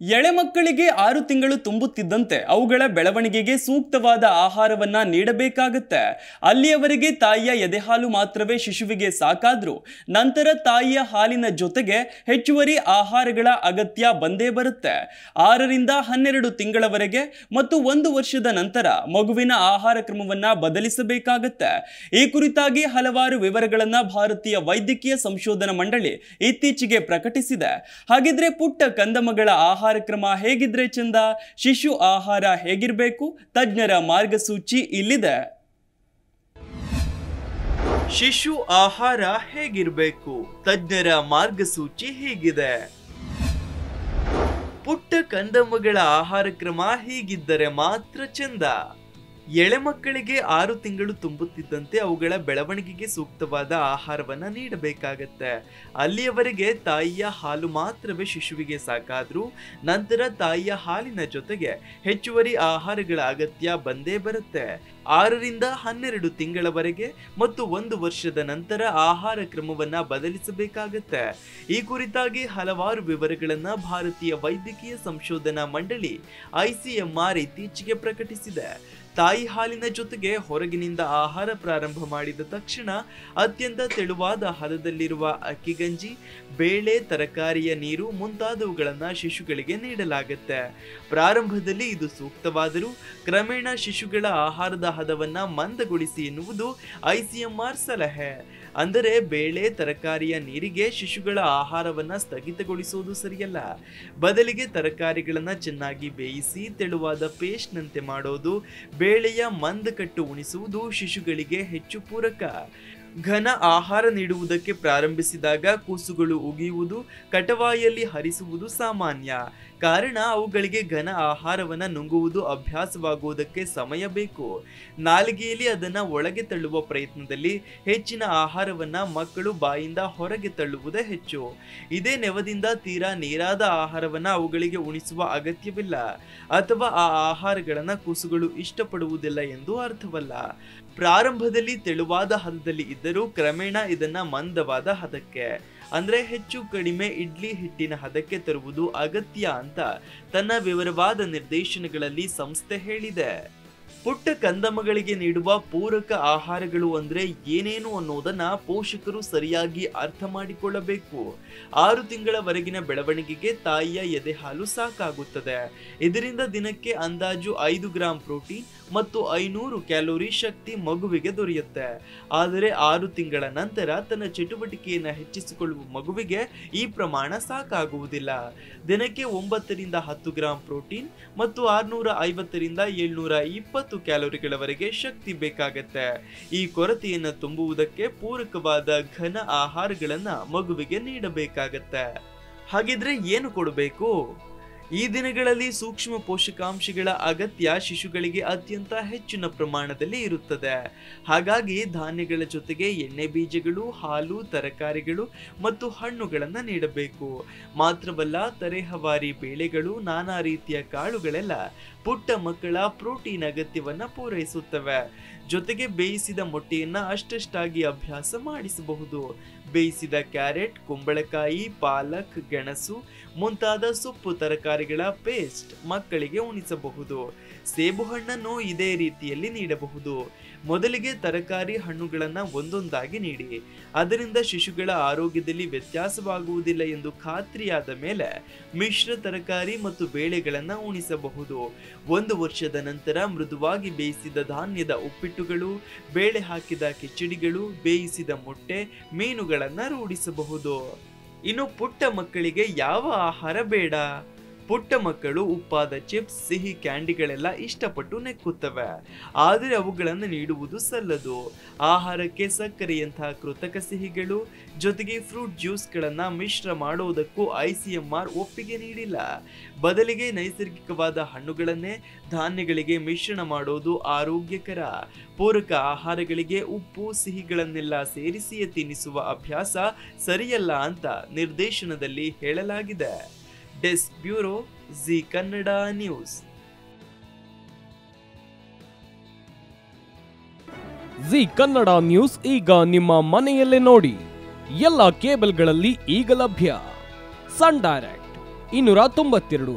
ಎಳೆ ಮಕ್ಕಳಿಗೆ 6 ತಿಂಗಳು ತುಂಬುತ್ತಿದ್ದಂತೆ ಅವುಗಳ ಬೆಳವಣಿಗೆಗೆ ಸೂಕ್ತವಾದ ಆಹಾರವನ್ನ ನೀಡಬೇಕಾಗುತ್ತೆ. ಅಲ್ಲಿಯವರೆಗೆ ತಾಯಿಯ ಎದೆಹಾಲು ಮಾತ್ರವೇ ಶಿಶುವಿಗೆ ಸಾಕಾದ್ರೂ ನಂತರ ತಾಯಿಯ ಹಾಲಿನ ಜೊತೆಗೆ ಹೆಚ್ಚುವರಿ ಆಹಾರಗಳ ಅಗತ್ಯ ಬಂದೇ ಬರುತ್ತೆ. 6 ರಿಂದ 12 ತಿಂಗಳವರೆಗೆ ಮತ್ತು 1 ವರ್ಷದ ನಂತರ ಮಗುವಿನ ಆಹಾರ ಕ್ರಮವನ್ನ ಬದಲಿಸಬೇಕಾಗುತ್ತೆ. ಈ ಕುರಿತಾಗಿ ಹಲವಾರು ವಿವರಗಳನ್ನ ಭಾರತೀಯ ವೈದ್ಯಕೀಯ ಸಂಶೋಧನಾ ಮಂಡಳಿ ಇತ್ತೀಚೆಗೆ ಪ್ರಕಟಿಸಿದೆ. ಹಾಗಿದ್ರೆ ಪುಟ್ಟ ಕಂದಮಗಳ ಆಹಾರ ಕ್ರಮ ಹೇಗಿದ್ರೆ ಚಂದ, ಶಿಶು ಆಹಾರ ಹೇಗಿರಬೇಕು, ತಜ್ಞರ ಮಾರ್ಗಸೂಚಿ ಇಲ್ಲಿದೆ. ಶಿಶು ಆಹಾರ ಹೇಗಿರಬೇಕು, ತಜ್ಞರ ಮಾರ್ಗಸೂಚಿ ಹೀಗಿದೆ. ಪುಟ್ಟ ಕಂದಮ್ಮಗಳ ಆಹಾರ ಕ್ರಮ ಹೀಗಿದ್ದರೆ ಮಾತ್ರ ಚಂದ. ಎಳೆ ಮಕ್ಕಳಿಗೆ 6 ತಿಂಗಳು ತುಂಬುತ್ತಿದ್ದಂತೆ ಅವುಗಳ ಬೆಳವಣಿಗೆಗೆ ಸೂಕ್ತವಾದ ಆಹಾರವನ್ನ ನೀಡಬೇಕಾಗತ್ತೆ. ಅಲ್ಲಿಯವರೆಗೆ ತಾಯಿಯ ಹಾಲು ಮಾತ್ರವೇ ಶಿಶುವಿಗೆ ಸಾಕಾದ್ರೂ ನಂತರ ತಾಯಿಯ ಹಾಲಿನ ಜೊತೆಗೆ ಹೆಚ್ಚುವರಿ ಆಹಾರಗಳ ಅಗತ್ಯ ಬಂದೇ ಬರುತ್ತೆ. 6 ರಿಂದ 12 ತಿಂಗಳವರೆಗೆ ಮತ್ತು 1 ವರ್ಷದ ನಂತರ ಆಹಾರ ಕ್ರಮವನ್ನ ಬದಲಿಸಬೇಕಾಗತ್ತೆ. ಈ ಕುರಿತಾಗಿ ಹಲವಾರು ವಿವರಗಳನ್ನ ಭಾರತೀಯ ವೈದ್ಯಕೀಯ ಸಂಶೋಧನಾ ಮಂಡಳಿ ICMR ಇತ್ತೀಚೆಗೆ ಪ್ರಕಟಿಸಿದೆ. ತಾಯಿ ಹಾಲಿನ ಜೊತೆಗೆ ಹೊರಗಿನಿಂದ ಆಹಾರ ಪ್ರಾರಂಭ ಮಾಡಿದ ತಕ್ಷಣ ಅತ್ಯಂತ ತೆಳುವಾದ ಹದದಲ್ಲಿರುವ ಅಕ್ಕಿಗಂಜಿ, ಬೇಳೆ, ತರಕಾರಿಯ ನೀರು ಮುಂತಾದವುಗಳನ್ನ ಶಿಶುಗಳಿಗೆ ನೀಡಲಾಗುತ್ತೆ. ಪ್ರಾರಂಭದಲ್ಲಿ ಇದು ಸೂಕ್ತವಾದರೂ ಕ್ರಮೇಣ ಶಿಶುಗಳ ಆಹಾರದ ಹದವನ್ನ ಮಂದಗೊಳಿಸಿ ಎನ್ನುವುದು ICMR ಸಲಹೆ. ಅಂದರೆ ಬೇಳೆ, ತರಕಾರಿಯ ನೀರಿಗೆ ಶಿಶುಗಳ ಆಹಾರವನ್ನ ಸ್ಥಗಿತಗೊಳಿಸುವುದು ಸರಿಯಲ್ಲ. ಬದಲಿಗೆ ತರಕಾರಿಗಳನ್ನ ಚೆನ್ನಾಗಿ ಬೇಯಿಸಿ ತೆಳುವಾದ ಪೇಸ್ಟ್ ನಂತೆ ಮಾಡೋದು, ಬೇಳೆಯ ಮಂದಕಟ್ಟು ಉಣಿಸುವುದು ಶಿಶುಗಳಿಗೆ ಹೆಚ್ಚು ಪೂರಕ. ಘನ ಆಹಾರ ನೀಡುವುದಕ್ಕೆ ಪ್ರಾರಂಭಿಸಿದಾಗ ಕೂಸುಗಳು ಉಗಿಯುವುದು, ಕಟವಾಯಲ್ಲಿ ಹರಿಸುವುದು ಸಾಮಾನ್ಯ. ಕಾರಣ ಅವುಗಳಿಗೆ ಘನ ಆಹಾರವನ್ನ ನುಂಗುವುದು ಅಭ್ಯಾಸವಾಗುವುದಕ್ಕೆ ಸಮಯ ಬೇಕು. ನಾಲಿಗೆಯಲ್ಲಿ ಅದನ್ನ ಒಳಗೆ ತಳ್ಳುವ ಪ್ರಯತ್ನದಲ್ಲಿ ಹೆಚ್ಚಿನ ಆಹಾರವನ್ನ ಮಕ್ಕಳು ಬಾಯಿಂದ ಹೊರಗೆ ತಳ್ಳುವುದೇ ಹೆಚ್ಚು. ಇದೇ ನೆವದಿಂದ ತೀರಾ ನೀರಾದ ಆಹಾರವನ್ನ ಅವುಗಳಿಗೆ ಉಣಿಸುವ ಅಗತ್ಯವಿಲ್ಲ ಅಥವಾ ಆ ಆಹಾರಗಳನ್ನ ಕೂಸುಗಳು ಇಷ್ಟಪಡುವುದಿಲ್ಲ ಎಂದು ಅರ್ಥವಲ್ಲ. ಪ್ರಾರಂಭದಲ್ಲಿ ತೆಳುವಾದ ಹದದಲ್ಲಿ ಇದ್ದರೂ ಕ್ರಮೇಣ ಇದನ್ನ ಮಂದವಾದ ಹದಕ್ಕೆ, ಅಂದ್ರೆ ಹೆಚ್ಚು ಕಡಿಮೆ ಇಡ್ಲಿ ಹಿಟ್ಟಿನ ಹದಕ್ಕೆ ತರುವುದು ಅಗತ್ಯ ಅಂತ ತನ್ನ ವಿವರವಾದ ನಿರ್ದೇಶನಗಳಲ್ಲಿ ಸಂಸ್ಥೆ ಹೇಳಿದೆ. ಪುಟ್ಟ ಕಂದಮ್ಮಗಳಿಗೆ ನೀಡುವ ಪೂರಕ ಆಹಾರಗಳು ಅಂದ್ರೆ ಏನೇನು ಅನ್ನೋದನ್ನ ಪೋಷಕರು ಸರಿಯಾಗಿ ಅರ್ಥ ಮಾಡಿಕೊಳ್ಳಬೇಕು. 6 ತಿಂಗಳವರೆಗಿನ ಬೆಳವಣಿಗೆಗೆ ತಾಯಿಯ ಎದೆ ಹಾಲು ಸಾಕಾಗುತ್ತದೆ. ಇದರಿಂದ ದಿನಕ್ಕೆ ಅಂದಾಜು 5 ಗ್ರಾಂ ಪ್ರೋಟೀನ್ ಮತ್ತು 500 ಕ್ಯಾಲೋರಿ ಶಕ್ತಿ ಮಗುವಿಗೆ ದೊರೆಯುತ್ತೆ. ಆದರೆ 6 ತಿಂಗಳ ನಂತರ ತನ್ನ ಚಟುವಟಿಕೆಯನ್ನು ಹೆಚ್ಚಿಸಿಕೊಳ್ಳುವ ಮಗುವಿಗೆ ಈ ಪ್ರಮಾಣ ಸಾಕಾಗುವುದಿಲ್ಲ. ದಿನಕ್ಕೆ 9 ರಿಂದ 10 ಗ್ರಾಂ ಪ್ರೋಟೀನ್ ಮತ್ತು 650 ರಿಂದ 720 ಕ್ಯಾಲೋರಿಗಳವರೆಗೆ ಶಕ್ತಿ ಬೇಕಾಗತ್ತೆ. ಈ ಕೊರತೆಯನ್ನು ತುಂಬುವುದಕ್ಕೆ ಪೂರಕವಾದ ಘನ ಆಹಾರಗಳನ್ನ ಮಗುವಿಗೆ ನೀಡಬೇಕಾಗತ್ತೆ. ಹಾಗಿದ್ರೆ ಏನು ಕೊಡಬೇಕು? ಈ ದಿನಗಳಲ್ಲಿ ಸೂಕ್ಷ್ಮ ಪೋಷಕಾಂಶಗಳ ಅಗತ್ಯ ಶಿಶುಗಳಿಗೆ ಅತ್ಯಂತ ಹೆಚ್ಚಿನ ಪ್ರಮಾಣದಲ್ಲಿ ಇರುತ್ತದೆ. ಹಾಗಾಗಿ ಧಾನ್ಯಗಳ ಜೊತೆಗೆ ಎಣ್ಣೆ ಬೀಜಗಳು, ಹಾಲು, ತರಕಾರಿಗಳು ಮತ್ತು ಹಣ್ಣುಗಳನ್ನು ನೀಡಬೇಕು. ಮಾತ್ರವಲ್ಲ, ತರೇಹವಾರಿ ಬೇಳೆಗಳು, ನಾನಾ ರೀತಿಯ ಕಾಳುಗಳೆಲ್ಲ ಪುಟ್ಟ ಮಕ್ಕಳ ಪ್ರೋಟೀನ್ ಅಗತ್ಯವನ್ನ ಪೂರೈಸುತ್ತವೆ. ಜೊತೆಗೆ ಬೇಯಿಸಿದ ಮೊಟ್ಟೆಯನ್ನ ಅಷ್ಟಷ್ಟಾಗಿ ಅಭ್ಯಾಸ ಮಾಡಿಸಬಹುದು. ಬೇಯಿಸಿದ ಕ್ಯಾರೆಟ್, ಕುಂಬಳಕಾಯಿ, ಪಾಲಕ್, ಗೆಣಸು ಮುಂತಾದ ಸೊಪ್ಪು ತರಕಾರಿಗಳ ಪೇಸ್ಟ್ ಮಕ್ಕಳಿಗೆ ಉಣಿಸಬಹುದು. ಸೇಬು ಹಣ್ಣನ್ನು ಇದೇ ರೀತಿಯಲ್ಲಿ ನೀಡಬಹುದು. ಮೊದಲಿಗೆ ತರಕಾರಿ, ಹಣ್ಣುಗಳನ್ನ ಒಂದೊಂದಾಗಿ ನೀಡಿ. ಅದರಿಂದ ಶಿಶುಗಳ ಆರೋಗ್ಯದಲ್ಲಿ ವ್ಯತ್ಯಾಸವಾಗುವುದಿಲ್ಲ ಎಂದು ಖಾತ್ರಿಯಾದ ಮೇಲೆ ಮಿಶ್ರ ತರಕಾರಿ ಮತ್ತು ಬೇಳೆಗಳನ್ನ ಉಣಿಸಬಹುದು. 1 ವರ್ಷದ ನಂತರ ಮೃದುವಾಗಿ ಬೇಯಿಸಿದ ಧಾನ್ಯದ ಉಪ್ಪಿಟ್ಟುಗಳು, ಬೇಳೆ ಹಾಕಿದ ಕಿಚಡಿಗಳು, ಬೇಯಿಸಿದ ಮೊಟ್ಟೆ, ಮೀನುಗಳನ್ನ ರೂಢಿಸಬಹುದು. ಇನ್ನು ಪುಟ್ಟ ಮಕ್ಕಳಿಗೆ ಯಾವ ಆಹಾರ ಬೇಡ? ಪುಟ್ಟ ಮಕ್ಕಳು ಉಪ್ಪಾದ ಚಿಪ್ಸ್, ಸಿಹಿ ಕ್ಯಾಂಡಿಗಳೆಲ್ಲ ಇಷ್ಟಪಟ್ಟು ನೆಕ್ಕುತ್ತವೆ. ಆದರೆ ಅವುಗಳನ್ನು ನೀಡುವುದು ಸಲ್ಲದು. ಆಹಾರಕ್ಕೆ ಸಕ್ಕರೆಯಂತಹ ಕೃತಕ ಸಿಹಿಗಳು ಜೊತೆಗೆ ಫ್ರೂಟ್ ಜ್ಯೂಸ್ಗಳನ್ನ ಮಿಶ್ರ ಮಾಡೋದಕ್ಕೂ ICMR ಒಪ್ಪಿಗೆ ನೀಡಿಲ್ಲ. ಬದಲಿಗೆ ನೈಸರ್ಗಿಕವಾದ ಹಣ್ಣುಗಳನ್ನೇ ಧಾನ್ಯಗಳಿಗೆ ಮಿಶ್ರಣ ಮಾಡೋದು ಆರೋಗ್ಯಕರ. ಪೂರಕ ಆಹಾರಗಳಿಗೆ ಉಪ್ಪು, ಸಿಹಿಗಳನ್ನೆಲ್ಲ ಸೇರಿಸಿಯೇ ತಿನ್ನಿಸುವ ಅಭ್ಯಾಸ ಸರಿಯಲ್ಲ ಅಂತ ನಿರ್ದೇಶನದಲ್ಲಿ ಹೇಳಲಾಗಿದೆ. Desk bureau, Zee Kannada news. Zee Kannada news ಈಗ ನಿಮ್ಮ ಮನೆಯಲ್ಲೇ ನೋಡಿ. ಎಲ್ಲ ಕೇಬಲ್ಗಳಲ್ಲಿ ಈಗ ಲಭ್ಯ. Sun Direct, 292,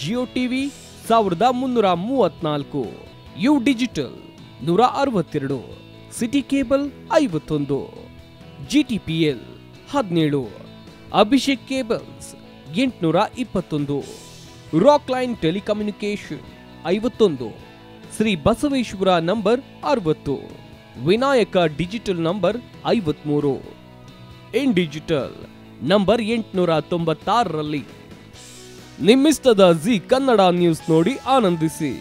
Jio TV 1334, U digital 162, city cable 51, GTPL 17, Abhishek cables 821, Rockline telecommunication 51, Shri Basaveshwara number 60, Vinayaka digital number 53, in digital number 896ರಲ್ಲಿ. ನಿಮ್ಮಿಸ್ತದ ಜಿ ಕನ್ನಡ ನ್ಯೂಸ್ ನೋಡಿ ಆನಂದಿಸಿ.